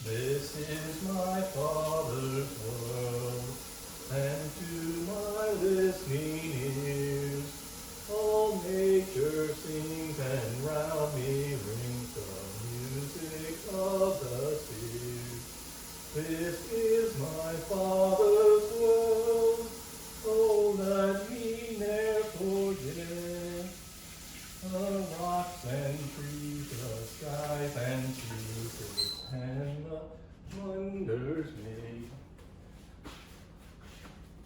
This is my Father's world, and to my listening ears, all nature sings, and round me rings the music of the spheres. This is my Father's world, oh, that ye ne'er forget. The rocks and trees, the skies and seas, and the wonders made.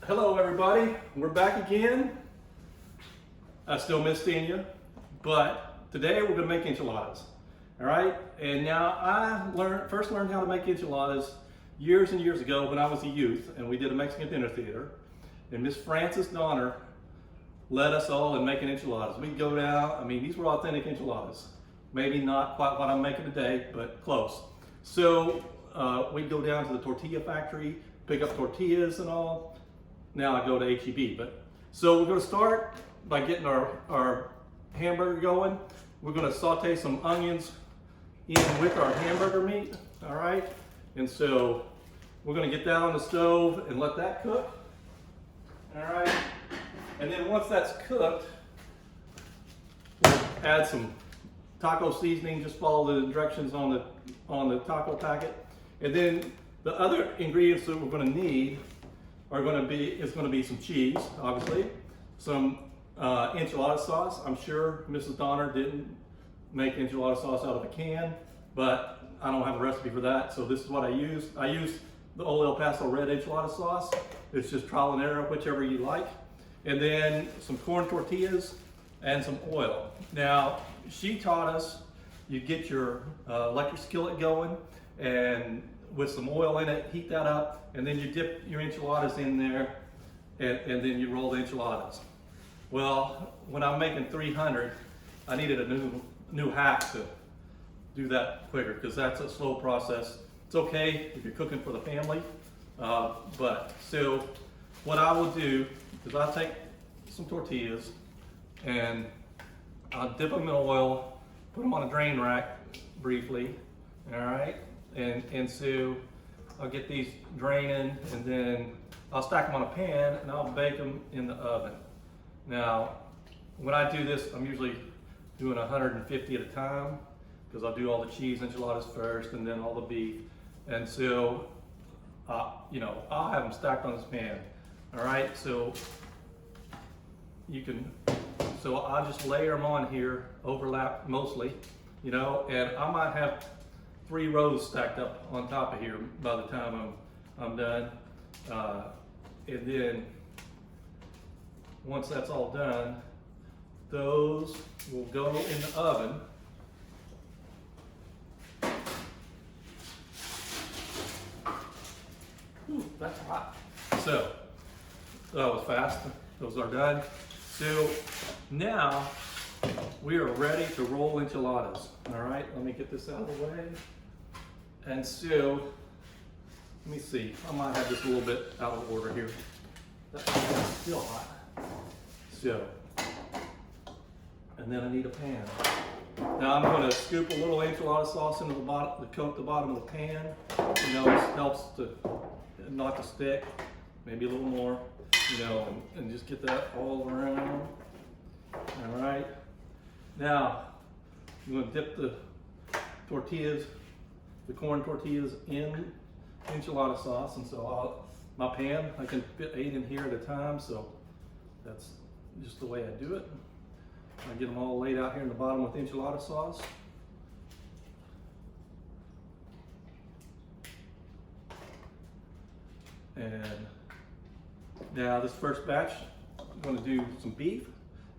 Hello everybody, we're back again. I still miss seeing you, but today we're gonna make enchiladas. All right, and now I first learned how to make enchiladas years and years ago when I was a youth, and we did a Mexican dinner theater, and Miss Frances Donner led us all in making enchiladas. We'd go down, these were authentic enchiladas. Maybe not quite what I'm making today, but close. So we'd go down to the tortilla factory, pick up tortillas and all. Now I go to HEB. So we're gonna start by getting our hamburger going. We're gonna saute some onions in with our hamburger meat, all right? And so we're gonna get that on the stove and let that cook, all right? And then once that's cooked, we'll add some taco seasoning. Just follow the directions on the taco packet. And then the other ingredients that we're going to need are going to be some cheese, obviously, some enchilada sauce. I'm sure Mrs. Donner didn't make enchilada sauce out of a can, but I don't have a recipe for that, so this is what I use. I use the old El Paso red enchilada sauce. It's just trial and error, whichever you like. And then some corn tortillas and some oil. Now, she taught us you get your electric skillet going and with some oil in it, heat that up, and then you dip your enchiladas in there and then you roll the enchiladas. Well, when I'm making 300, I needed a new hack to do that quicker because that's a slow process. It's okay if you're cooking for the family, but so what I will do is I'll take some tortillas and I'll dip them in oil, put them on a drain rack briefly, all right? And so I'll get these draining and then I'll stack them on a pan and I'll bake them in the oven. Now, when I do this, I'm usually doing 150 at a time because I'll do all the cheese enchiladas first and then all the beef. And so, I'll have them stacked on this pan. All right, so I'll just layer them on here, overlap mostly, and I might have 3 rows stacked up on top of here by the time I'm done. And then once that's all done, those will go in the oven. Ooh, that's hot. So, that was fast. Those are done. So now we are ready to roll enchiladas. All right, let me get this out of the way. And so, let me see. I might have this a little bit out of order here. That's still hot. So, and then I need a pan. Now I'm going to scoop a little enchilada sauce into the bottom, to coat the bottom of the pan. It helps to not to stick. Maybe a little more. And just get that all around. All right. Now, I'm going to dip the tortillas, the corn tortillas in enchilada sauce. And so my pan, I can fit 8 in here at a time. So that's just the way I do it. I get them all laid out here in the bottom with enchilada sauce. And now this first batch, I'm going to do some beef,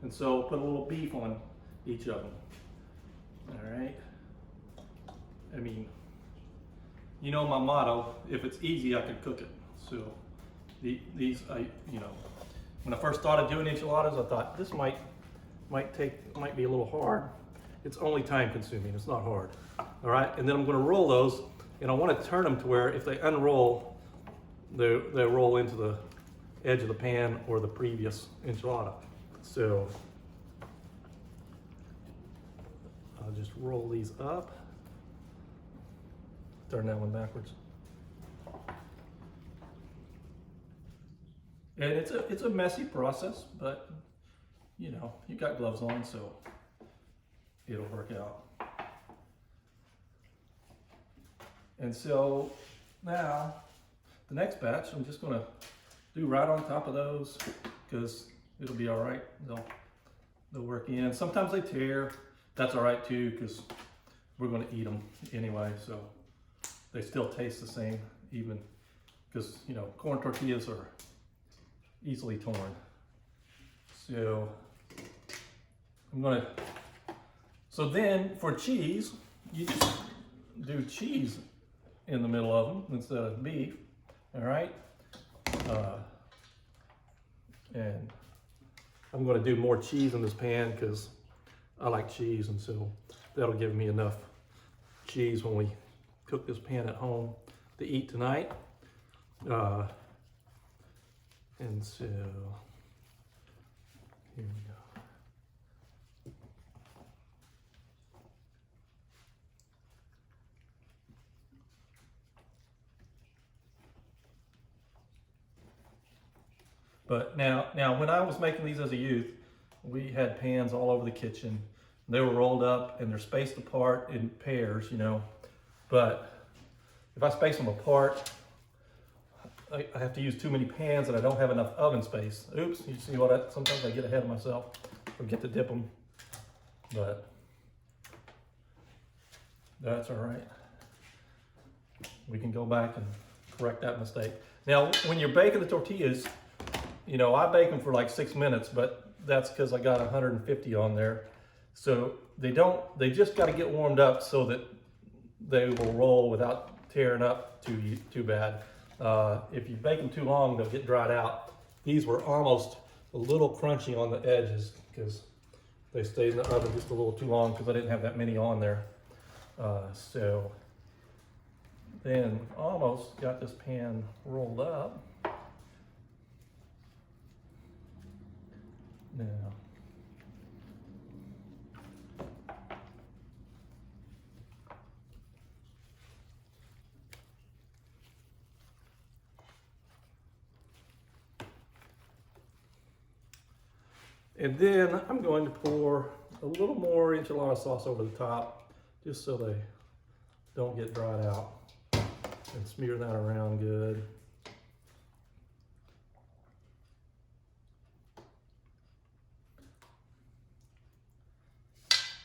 and so put a little beef on each of them. All right. My motto: if it's easy, I can cook it. So these, when I first started doing enchiladas, I thought this might be a little hard. It's only time consuming. It's not hard. All right. And then I'm going to roll those, and I want to turn them to where if they unroll, they roll into the edge of the pan or the previous enchilada. So I'll just roll these up. turn that one backwards. And it's a messy process, but you know, you got gloves on, so it'll work out. And so now the next batch, I'm just gonna do right on top of those because it'll be all right. They'll work in. Sometimes they tear. That's all right too because we're gonna eat them anyway, so they still taste the same even because, you know, corn tortillas are easily torn. So so then for cheese, you just do cheese in the middle of them instead of beef, all right? And I'm gonna do more cheese in this pan because I like cheese, and so that'll give me enough cheese when we cook this pan at home to eat tonight. And so, here we go. But now when I was making these as a youth, we had pans all over the kitchen. They were rolled up and they're spaced apart in pairs, you know. But if I space them apart, I have to use too many pans and I don't have enough oven space. Oops, you see what sometimes I get ahead of myself, forget to dip them, but that's all right. We can go back and correct that mistake. Now, when you're baking the tortillas, you know, I bake them for like 6 minutes, but that's because I got 150 on there. So they just got to get warmed up so that they will roll without tearing up too bad. If you bake them too long, they'll get dried out. These were almost a little crunchy on the edges because they stayed in the oven just a little too long because I didn't have that many on there. So then almost got this pan rolled up. Now, and then I'm going to pour a little more enchilada sauce over the top just so they don't get dried out, and smear that around good.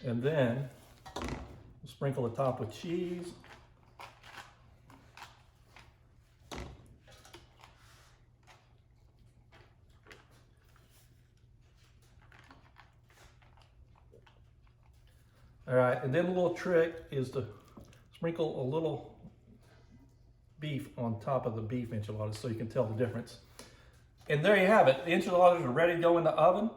And then we'll sprinkle the top with cheese. All right, and then a little trick is to sprinkle a little beef on top of the beef enchiladas so you can tell the difference. And there you have it. The enchiladas are ready to go in the oven.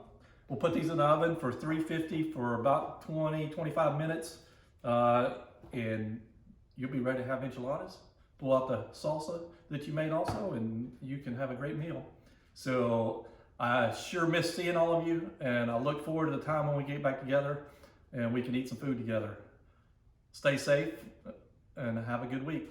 We'll put these in the oven for 350 for about 20-25 minutes, and you'll be ready to have enchiladas. Pull out the salsa that you made also, and you can have a great meal. So I sure miss seeing all of you, and I look forward to the time when we get back together and we can eat some food together. Stay safe and have a good week.